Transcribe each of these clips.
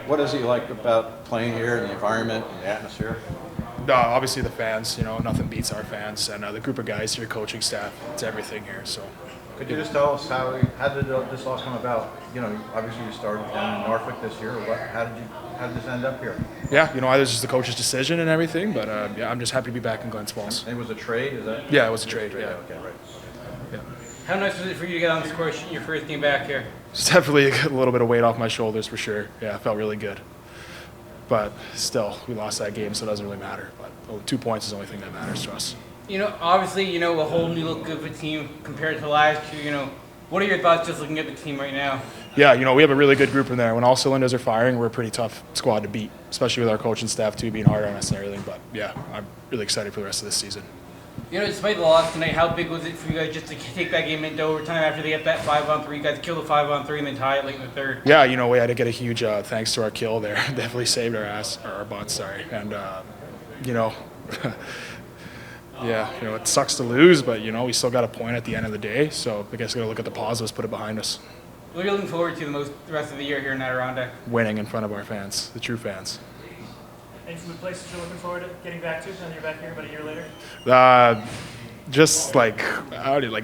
What is he like about playing here and the environment and the atmosphere? Obviously the fans, nothing beats our fans, and the group of guys here, coaching staff, it's everything here. So, could you just tell us how did this all come about? Obviously you started down in Norfolk this year. How did this end up here? Yeah, it was just the coach's decision and everything, but I'm just happy to be back in Glens Falls. It was a trade, is that? Yeah, it was a trade. Yeah. Okay, right. Yeah. How nice was it for you to get on the score sheet in your first game back here? Just definitely a little bit of weight off my shoulders for sure. Yeah, it felt really good. But still, we lost that game, so it doesn't really matter. But 2 points is the only thing that matters to us. Obviously, a whole new look of a team compared to last year. What are your thoughts just looking at the team right now? Yeah, we have a really good group in there. When all cylinders are firing, we're a pretty tough squad to beat, especially with our coaching staff too being hard on us and everything. But yeah, I'm really excited for the rest of this season. Despite the loss tonight, how big was it for you guys just to take that game into overtime after they get that 5-on-3? You guys kill the 5-on-3 and then tie it late in the third. Yeah, we had to get a huge thanks to our kill there. Definitely saved our butts, sorry. And, yeah, it sucks to lose, but, we still got a point at the end of the day. So I guess we got to look at the positives, put it behind us. What are you looking forward to the rest of the year here in Adirondack? Winning in front of our fans, the true fans. Any food places you're looking forward to getting back to now that you're back here about a year later? Just like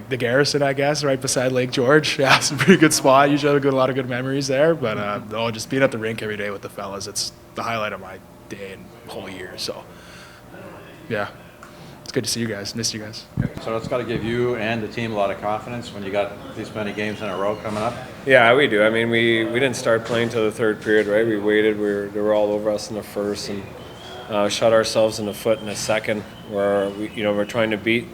the Garrison, I guess, right beside Lake George. Yeah, it's a pretty good spot. Usually have a lot of good memories there. But just being at the rink every day with the fellas, it's the highlight of my day and whole year. So, yeah, it's good to see you guys. Miss you guys. So that's got to give you and the team a lot of confidence when you got this many games in a row coming up. Yeah, we do. I mean, we didn't start playing till the third period, right? We waited. They were all over us in the first and shot ourselves in the foot in the second, where we're trying to beat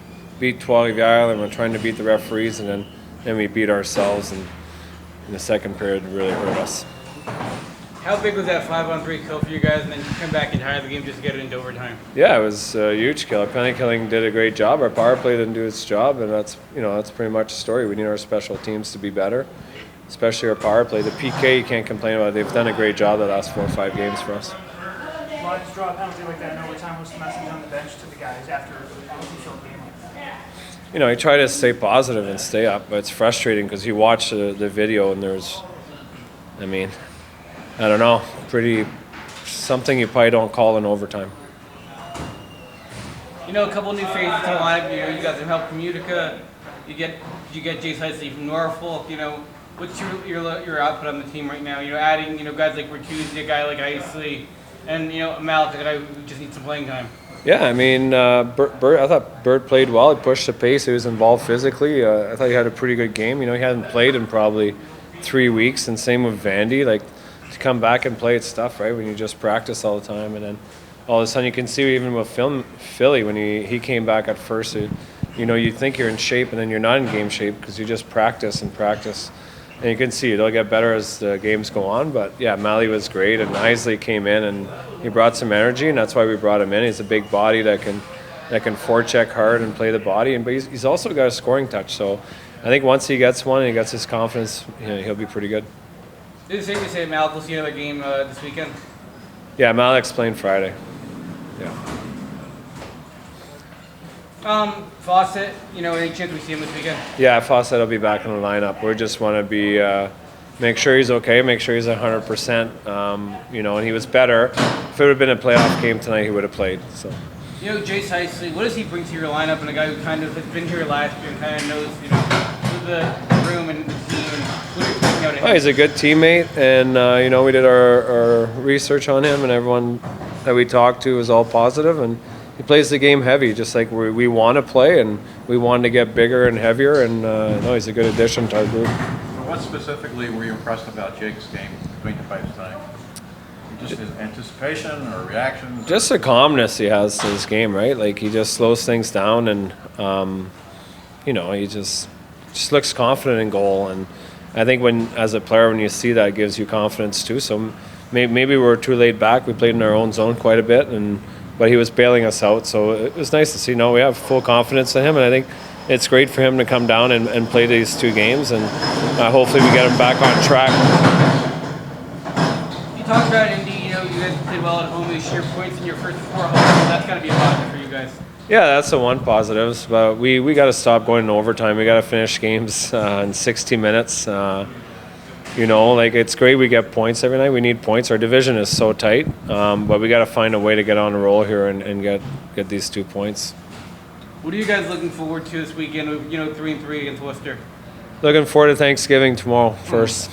Trois-Rivieres and we're trying to beat the referees, and then we beat ourselves, and in the second period really hurt us. How big was that 5-on-3 kill for you guys, and then come back and tie the game just to get it into overtime? Yeah, it was a huge kill. Our penalty killing did a great job. Our power play didn't do its job, and that's pretty much the story. We need our special teams to be better, especially our power play. The PK, you can't complain about it. They've done a great job the last 4 or 5 games for us. Lions draw a penalty like that in overtime. What's the message on the bench to the guys after a short game like that? You try to stay positive and stay up, but it's frustrating because you watch the video and I don't know, something you probably don't call in overtime. A couple new faces to the lineup. You got some help from Utica. You get Jace Isley from Norfolk. What's your output on the team right now? Adding guys like Bertuzzi, a guy like Isley, and Malik, a guy who just needs some playing time. Yeah, I mean, I thought Bert played well. He pushed the pace. He was involved physically. I thought he had a pretty good game. He hadn't played in probably 3 weeks, and same with Vandy. To come back and play, it's tough, right? When you just practice all the time, and then all of a sudden you can see even with Philly when he came back at first, you think you're in shape, and then you're not in game shape because you just practice and practice. And you can see it'll get better as the games go on. But yeah, Mally was great, and Isley came in and he brought some energy, and that's why we brought him in. He's a big body that can forecheck hard and play the body, but he's also got a scoring touch. So I think once he gets one and he gets his confidence, he'll be pretty good. Is it safe to say Malik will see another game this weekend? Yeah, Malik's playing Friday. Yeah. Fawcett, any chance we see him this weekend? Yeah, Fawcett will be back in the lineup. We just want to be make sure he's okay, make sure he's 100%. And he was better. If it would have been a playoff game tonight, he would have played. So. Jace Isley, what does he bring to your lineup? And a guy who kind of has been here last year and kind of knows, the room and the team. And what are you thinking out of him? Oh, he's a good teammate, and we did our research on him, and everyone that we talked to was all positive, and he plays the game heavy, just like we want to play, and we want to get bigger and heavier, and he's a good addition to our group. So what specifically were you impressed about Jake's game between the pipes tonight? Just his anticipation or reaction? Just the calmness he has to his game, right? He just slows things down, and he just looks confident in goal, and I think as a player, when you see that, it gives you confidence too. So maybe we're too laid back. We played in our own zone quite a bit, but he was bailing us out. So it was nice to see. We have full confidence in him, and I think it's great for him to come down and play these 2 games, and hopefully we get him back on track. You talked about Indy. You guys played well at home this year. Points in your first 4 home games. That's got to be a positive for you guys. Yeah, that's the one positives, but we got to stop going to overtime. We got to finish games in 60 minutes. You know, like it's great we get points every night. We need points. Our division is so tight, but we got to find a way to get on a roll here and get these 2 points. What are you guys looking forward to this weekend? With 3-3 against Worcester. Looking forward to Thanksgiving tomorrow first.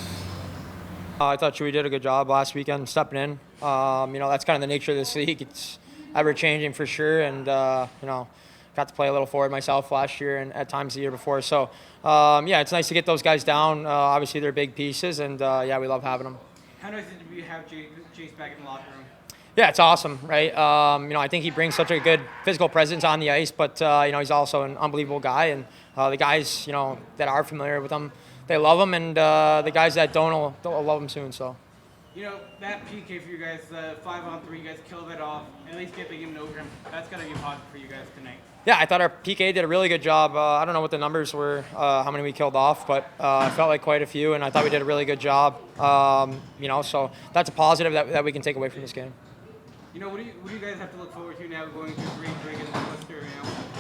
I thought Chewy did a good job last weekend stepping in. That's kind of the nature of this league. It's ever changing for sure, and got to play a little forward myself last year and at times the year before. So it's nice to get those guys down. Obviously they're big pieces, and we love having them. How nice is it to have Jace back in the locker room? Yeah, it's awesome, right? I think he brings such a good physical presence on the ice, but he's also an unbelievable guy, and the guys that are familiar with him, they love him, and the guys that don't will love him soon. So. That PK for you guys, 5-on-3, you guys killed it off. At least get the game over him. That's got to be positive for you guys tonight. Yeah, I thought our PK did a really good job. I don't know what the numbers were, how many we killed off, but I felt like quite a few, and I thought we did a really good job. So that's a positive that we can take away from this game. What do you guys have to look forward to now going to 3-3 against Worcester?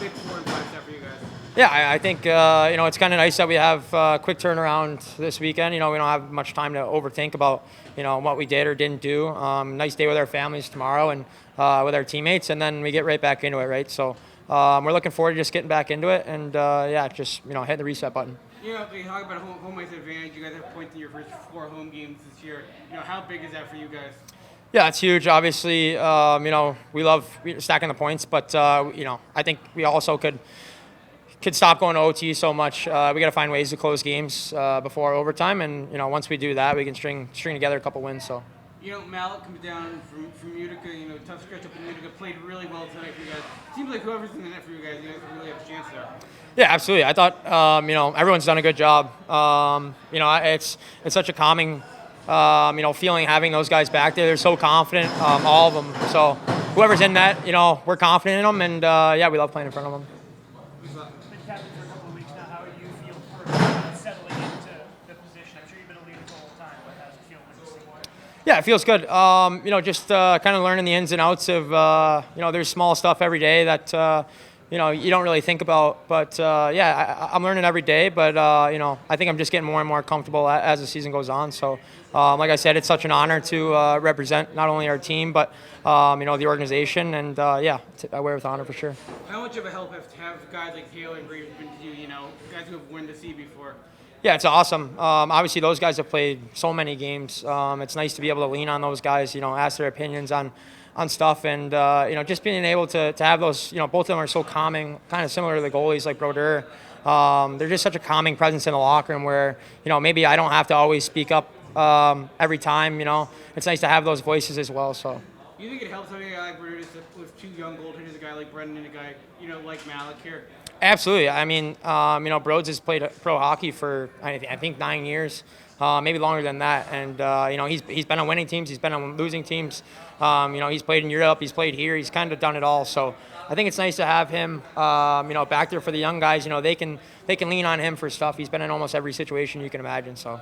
Big 4 and 5 step for you guys. Yeah, I think it's kind of nice that we have quick turnaround this weekend. We don't have much time to overthink about what we did or didn't do. Nice day with our families tomorrow and with our teammates, and then we get right back into it, right? So we're looking forward to just getting back into it and just hit the reset button. They talk about home ice advantage. You guys have points in your first 4 home games this year. How big is that for you guys? Yeah, it's huge. Obviously, we love stacking the points, but I think we also could stop going to OT so much. We got to find ways to close games before overtime, and once we do that, we can string together a couple wins. So. Malik comes down from Utica. Tough stretch up in Utica. Played really well tonight for you guys. Seems like whoever's in the net for you guys really have a chance there. Yeah, absolutely. I thought everyone's done a good job. It's such a calming feeling having those guys back there. They're so confident, all of them. So whoever's in net, we're confident in them, and we love playing in front of them. Been captain for a couple of weeks now. How do you feel for settling into the position? I'm sure you've been a leader the whole time, but how does it feel when you see? Yeah, it feels good. Just kind of learning the ins and outs of, there's small stuff every day that, you don't really think about. But, I'm learning every day. But, I think I'm just getting more and more comfortable as the season goes on. So, like I said, it's such an honor to represent not only our team, but, the organization. And, I wear it with honor for sure. How much of a help have guys like Taylor and Graves been to you, guys who have won the sea before? Yeah, it's awesome. Obviously, those guys have played so many games. It's nice to be able to lean on those guys, ask their opinions on stuff. And, just being able to have those, both of them are so calming, kind of similar to the goalies like Brodeur. They're just such a calming presence in the locker room where, maybe I don't have to always speak up every time. It's nice to have those voices as well. So. You think it helps having a guy like Brodeur with 2 young goaltenders, a guy like Brendan and a guy, like Malik here? Absolutely. I mean, Broads has played pro hockey for, I think, 9 years, maybe longer than that. And, he's been on winning teams. He's been on losing teams. He's played in Europe. He's played here. He's kind of done it all. So I think it's nice to have him, back there for the young guys. They can lean on him for stuff. He's been in almost every situation you can imagine. So.